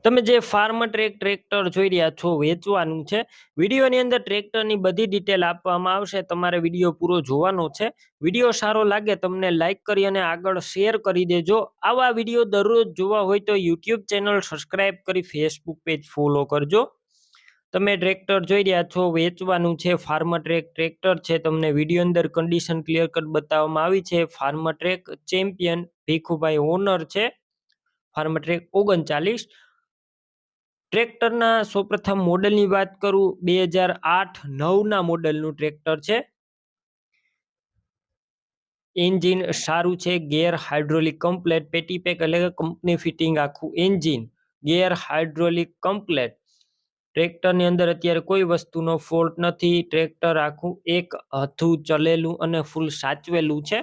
તમે જે farm track tractor જોઈ રહ્યા છો વેચવાનું છે. વિડીયોની અંદર ટ્રેક્ટરની બધી ડિટેલ આપવામાં આવશે. તમારે વિડીયો પૂરો જોવાનો છે. વિડીયો સારો લાગે તમને લાઈક કરી અને આગળ શેર કરી દેજો. આવા વિડીયો દરરોજ જોવા હોય તો યુટ્યુબ ચેનલ સબસ્ક્રાઈબ કરી ફેસબુક પેજ ફોલો કરજો. તમે ટ્રેક્ટર જોઈ રહ્યા છો વેચવાનું છે. ફાર્મ ટ્રેક ટ્રેક્ટર છે. તમને વિડીયો અંદર કન્ડિશન ક્લિયર કટ બતાવવામાં આવી છે. Farmtrac champion Bhikhubhai owner છે. Farmtrac 39. ટ્રેક્ટરના સૌપ્રથમ મોડલની વાત કરું 2008-9ના મોડલનું ટ્રેક્ટર છે. એન્જિન સારું છે. ગેર હાઇડ્રોલિક કમ્પ્લેટ પેટી પેક એટલે કે કંપની ફિટિંગ આખું એન્જિન ગેર હાઇડ્રોલિક કમ્પ્લેટ. ટ્રેક્ટરની અંદર અત્યારે કોઈ વસ્તુનો ફોલ્ટ નથી. ટ્રેક્ટર આખું એક હથું ચલેલું અને ફૂલ સાચવેલું છે.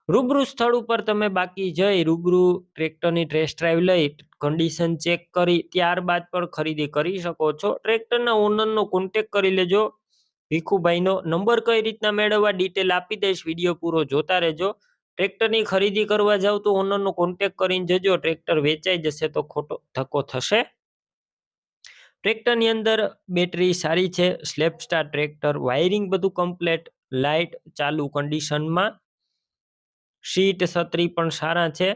રૂબરૂ સ્થળ ઉપર તમે બાકી જઈ રૂબરૂ ટ્રેક્ટરની ટેસ્ટ ડ્રાઈવ લઈ કન્ડિશન ચેક કરી ત્યારબાદ પણ ખરીદી કરી શકો છો. ટ્રેક્ટરના ઓનરનો કોન્ટેક્ટ કરી લેજો. ભીખુભાઈનો નંબર કઈ રીતના મેળવવા ડિટેલ આપી દઈશ. વિડીયો પૂરો જોતા રહેજો. ટ્રેક્ટરની ખરીદી કરવા જાવ તો ઓનરનો કોન્ટેક્ટ કરીને જજો. ટ્રેક્ટર વેચાઈ જશે તો ખોટો ધક્કો થશે. ટ્રેક્ટરની અંદર બેટરી સારી છે. સ્લેપ સ્ટાર ટ્રેક્ટર વાયરિંગ બધું કમ્પ્લેટ લાઇટ ચાલુ કન્ડિશનમાં. સીટ છત્રી પણ સારા છે.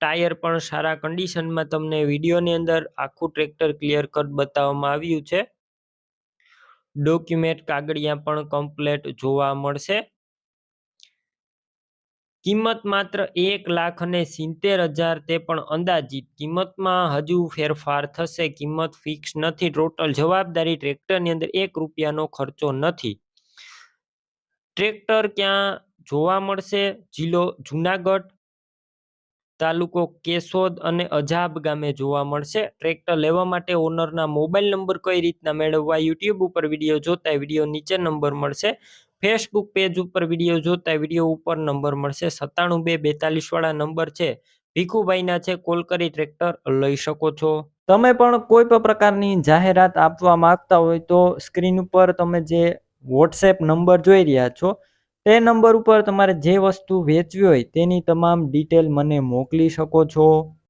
ટાયર પણ સારા કન્ડિશનમાં તમને વિડીયોની અંદર આખું ટ્રેક્ટર ક્લિયર કટ બતાવવામાં આવ્યું છે. ડોક્યુમેન્ટ કાગળિયા પણ કમ્પ્લેટ જોવા મળશે. કિંમત માત્ર 1,70,000 તે પણ અંદાજિત કિંમતમાં હજુ ફેરફાર થશે. કિંમત ફિક્સ નથી. ટોટલ જવાબદારી ટ્રેક્ટરની અંદર 1 રૂપિયાનો ખર્ચો નથી. ટ્રેક્ટર ક્યાં જોવા મળશે? જિલ્લો જુનાગઢ, તાલુકો કેશોદ અને અજાબ ગામે જોવા મળશે. ટ્રેક્ટર લેવા માટે ઓનરના મોબાઈલ નંબર કઈ રીતના મેળવવા? યુટ્યુબ ઉપર વિડીયો જોતા વિડીયો નીચે નંબર મળશે. ફેસબુક પેજ ઉપર વિડીયો જોતા વિડીયો ઉપર નંબર મળશે. 97 242 વાળા નંબર છે. ભીખુભાઈના છે. કોલ કરી ટ્રેક્ટર લઈ શકો છો. તમે પણ કોઈ પણ પ્રકારની જાહેરાત આપવા માંગતા હોય તો સ્ક્રીન ઉપર તમે જે વોટ્સએપ નંબર જોઈ રહ્યા છો તે નંબર ઉપર તમારે જે વસ્તુ વેચવી હોય તેની તમામ ડિટેલ મને મોકલી શકો છો.